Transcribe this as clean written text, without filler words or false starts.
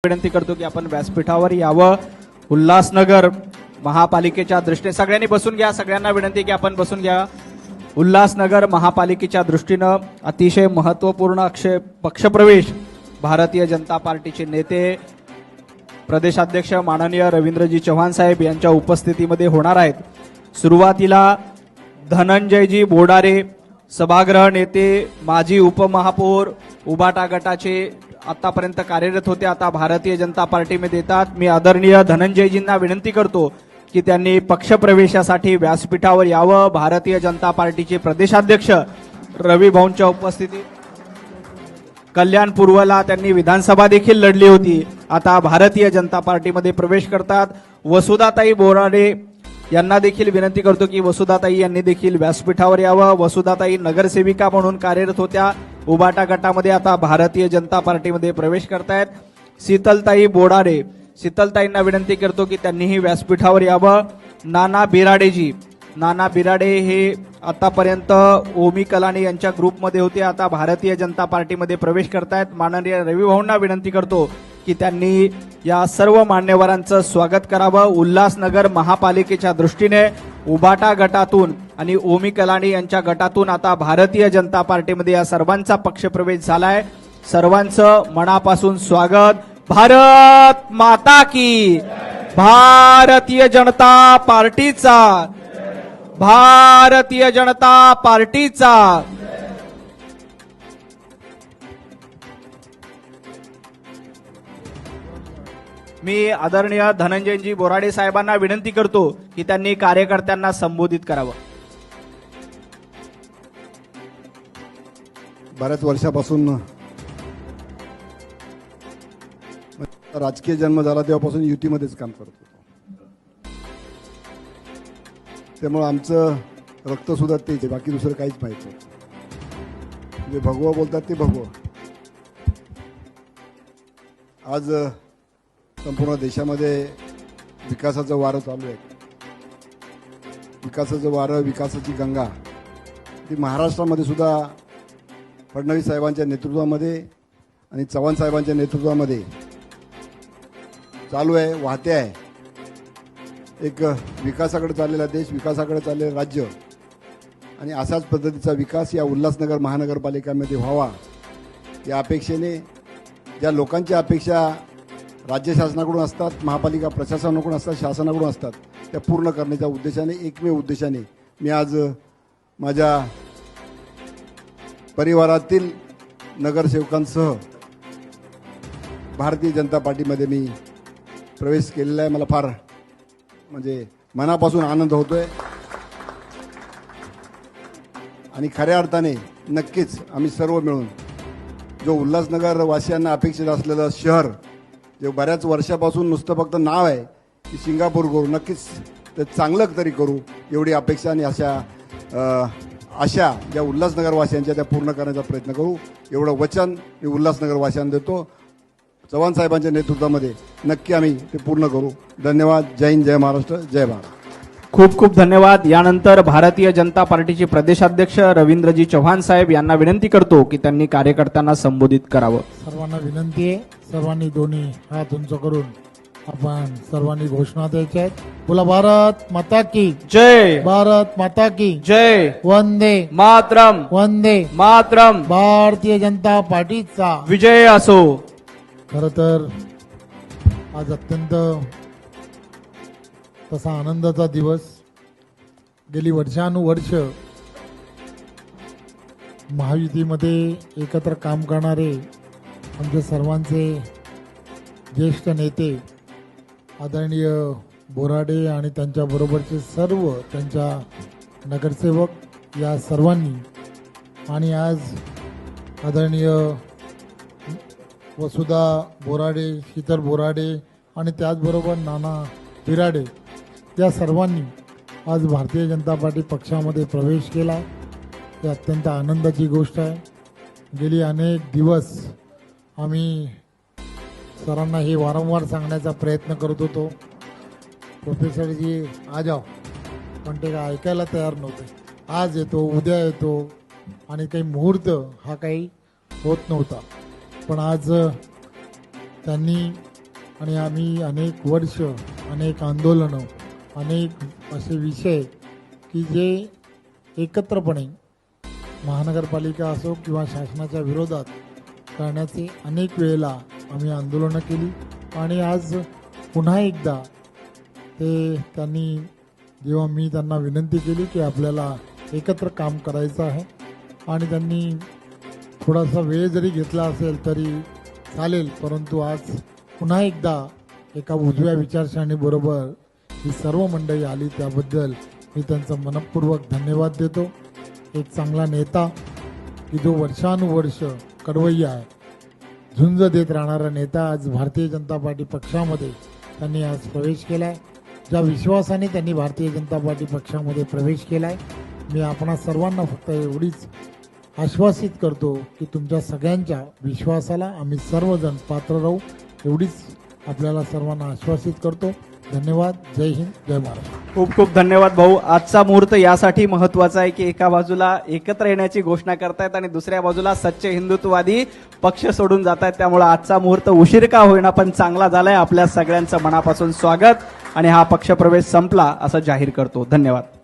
विनंती करतो की आपण व्यासपीठावर यावं. उल्हासनगर महापालिकेच्या दृष्टीने सगळ्यांनी बसून घ्या. सगळ्यांना विनंती की आपण बसून घ्या. उल्हासनगर महापालिकेच्या दृष्टीनं अतिशय महत्त्वपूर्ण पक्षप्रवेश भारतीय जनता पार्टीचे नेते प्रदेशाध्यक्ष माननीय रवींद्रजी चव्हाण साहेब यांच्या उपस्थितीमध्ये होणार आहेत. सुरुवातीला धनंजयजी बोडारे सभागृह नेते, माजी उपमहापौर, उबाटा गटाचे आतापर्यंत कार्यरत होते, आता भारतीय जनता पार्टीमध्ये येतात. मी आदरणीय धनंजयजींना विनंती करतो की त्यांनी पक्षप्रवेशासाठी व्यासपीठावर यावं. भारतीय जनता पार्टीचे प्रदेशाध्यक्ष रवी भाऊंच्या उपस्थितीत कल्याण पूर्वला त्यांनी विधानसभा देखील लढली होती, आता भारतीय जनता पार्टीमध्ये प्रवेश करतात. वसुधाताई बोराडे यांना देखील विनंती करतो की वसुधाताई यांनी देखील व्यासपीठावर यावं. वसुधाताई नगरसेविका म्हणून कार्यरत होत्या उबाटा गटामध्ये, आता भारतीय जनता पार्टीमध्ये प्रवेश करतायत. शीतलताई बोडारे, शीतलताईंना विनंती करतो की त्यांनीही व्यासपीठावर यावं. नाना बिराडे हे आतापर्यंत ओमी कलानी यांच्या ग्रुपमध्ये होते, आता भारतीय जनता पार्टीमध्ये प्रवेश करतायत. माननीय रवी भाऊंना विनंती करतो की त्यांनी या सर्व मान्यवरांचं स्वागत करावं. उल्हासनगर महापालिकेच्या दृष्टीने उबाटा गटातून आणि ओमी कलानी यांच्या गटातून आता भारतीय जनता पार्टीमध्ये या सर्वांचा पक्षप्रवेश झालाय. सर्वांचं मनापासून स्वागत. भारत माता की, भारतीय जनता पार्टीचा, भारतीय जनता पार्टीचा. मी आदरणीय धनंजयजी बोराडे साहेबांना विनंती करतो की त्यांनी कार्यकर्त्यांना संबोधित करावं. बऱ्याच वर्षापासून राजकीय जन्म झाला तेव्हापासून युतीमध्येच काम करत होतो, त्यामुळे आमचं रक्त सुद्धा तेच आहे, बाकी दुसरं काहीच माहित नव्हतं. जे भगवा बोलतात ते भगवा. आज संपूर्ण देशामध्ये विकासाचं वारं चालू आहे. विकासाचं वारं, विकासाची गंगा ती महाराष्ट्रामध्ये सुद्धा फडणवीस साहेबांच्या नेतृत्वामध्ये आणि चव्हाण साहेबांच्या नेतृत्वामध्ये चालू आहे, वाहते आहे. एक विकासाकडे चाललेला देश, विकासाकडे चाललेलं राज्य आणि अशाच पद्धतीचा विकास या उल्हासनगर महानगरपालिकेमध्ये व्हावा या अपेक्षेने, ज्या लोकांच्या अपेक्षा राज्य शासनाकडून असतात, महापालिका प्रशासनाकडून असतात, शासनाकडून असतात, त्या पूर्ण करण्याच्या उद्देशाने, एकमेव उद्देशाने मी आज माझ्या परिवारातील नगरसेवकांसह भारतीय जनता पार्टीमध्ये मी प्रवेश केलेला आहे. मला फार म्हणजे मनापासून आनंद होतोय आणि खऱ्या अर्थाने नक्कीच आम्ही सर्व मिळून जो उल्हासनगर वासियांना अपेक्षित असलेलं शहर, जे बऱ्याच वर्षापासून नुसतं फक्त नाव आहे की सिंगापूर करू, नक्कीच ते चांगलं तरी करू एवढी अपेक्षा आणि आशा ज्या उल्हासनगर वासियांच्या त्या पूर्ण करण्याचा प्रयत्न करू, एवढं वचन मी उल्हासनगर वासियांना देतो. चव्हाण साहेबांच्या नेतृत्वामध्ये नक्की आम्ही ते पूर्ण करू. धन्यवाद. जय हिंद, जय महाराष्ट्र, जय भारत. खूप खूप धन्यवाद. यानंतर भारतीय जनता पार्टीचे प्रदेशाध्यक्ष रवींद्रजी चव्हाण साहेब यांना विनंती करतो की त्यांनी कार्यकर्त्यांना संबोधित करावं. सर्वांना विनंती आहे, सर्वांनी दोन्ही हात उंच करून आपण सर्वांनी घोषणा द्यायच्या आहेत. बोला भारत माता की जय, भारत माता की जय, वंदे मातरम, वंदे मातरम. भारतीय जनता पार्टीचा विजय असो. खरं तर आज अत्यंत तसा आनंदाचा दिवस. गेली वर्षानुवर्ष महायुतीमध्ये एकत्र काम करणारे आमचे सर्वांचे ज्येष्ठ नेते आदरणीय बोराडे आणि त्यांच्याबरोबरचे सर्व त्यांच्या नगरसेवक या सर्वांनी, आणि आज आदरणीय वसुधा बोराडे, शीतल बोराडे आणि त्याचबरोबर नाना बिराडे या सर्वांनी आज भारतीय जनता पार्टी पक्षामध्ये प्रवेश केला. ही अत्यंत आनंदाची गोष्ट आहे. गेली अनेक दिवस आम्ही सरांना हे वारंवार सांगण्याचा प्रयत्न करत होतो, प्रोफेसर जी आ जाओ, पण ते काय ऐकायला तयार नव्हते. आज येतो, उद्या येतो आणि काही मुहूर्त हा काही होत नव्हता. पण आज त्यांनी आणि आम्ही अनेक वर्ष अनेक आंदोलनं अनेक असे विषय की जे एकत्रपणे महानगरपालिका असो किंवा शासनाच्या विरोधात करण्याचे अनेक वेळेला आम्ही आंदोलनं केली आणि आज पुन्हा एकदा त्यांनी जेव्हा मी त्यांना विनंती केली की आपल्याला एकत्र काम करायचं आहे आणि त्यांनी थोडासा वेळ जरी घेतला असेल तरी चालेल, परंतु आज पुन्हा एकदा एका उजव्या विचारसरणीबरोबर ही सर्व मंडळी आली त्याबद्दल मी त्यांचं मनपूर्वक धन्यवाद देतो. एक चांगला नेता की जो वर्षानुवर्ष कडवय्या आहे, झुंज देत राहणारा नेता आज भारतीय जनता पार्टी पक्षामध्ये त्यांनी आज प्रवेश केला आहे. ज्या विश्वासाने त्यांनी भारतीय जनता पार्टी पक्षामध्ये प्रवेश केला आहे, मी आपणा सर्वांना फक्त एवढीच आश्वासित करतो की तुमच्या सगळ्यांच्या विश्वासाला आम्ही सर्वजण पात्र राहू, एवढीच आपल्याला सर्वांना आश्वासित करतो. धन्यवाद. जय हिंद, जय महाराष्ट्र. खूप खूप धन्यवाद भाऊ. आजचा मुहूर्त यासाठी महत्वाचा आहे की एका बाजूला एकत्र येण्याची घोषणा करतायत आणि दुसऱ्या बाजूला सच्चे हिंदुत्ववादी पक्ष सोडून जात आहेत. त्यामुळे आजचा मुहूर्त उशीर का होईना पण चांगला झालाय. आपल्या सगळ्यांचं मनापासून स्वागत आणि हा पक्षप्रवेश संपला असं जाहीर करतो. धन्यवाद.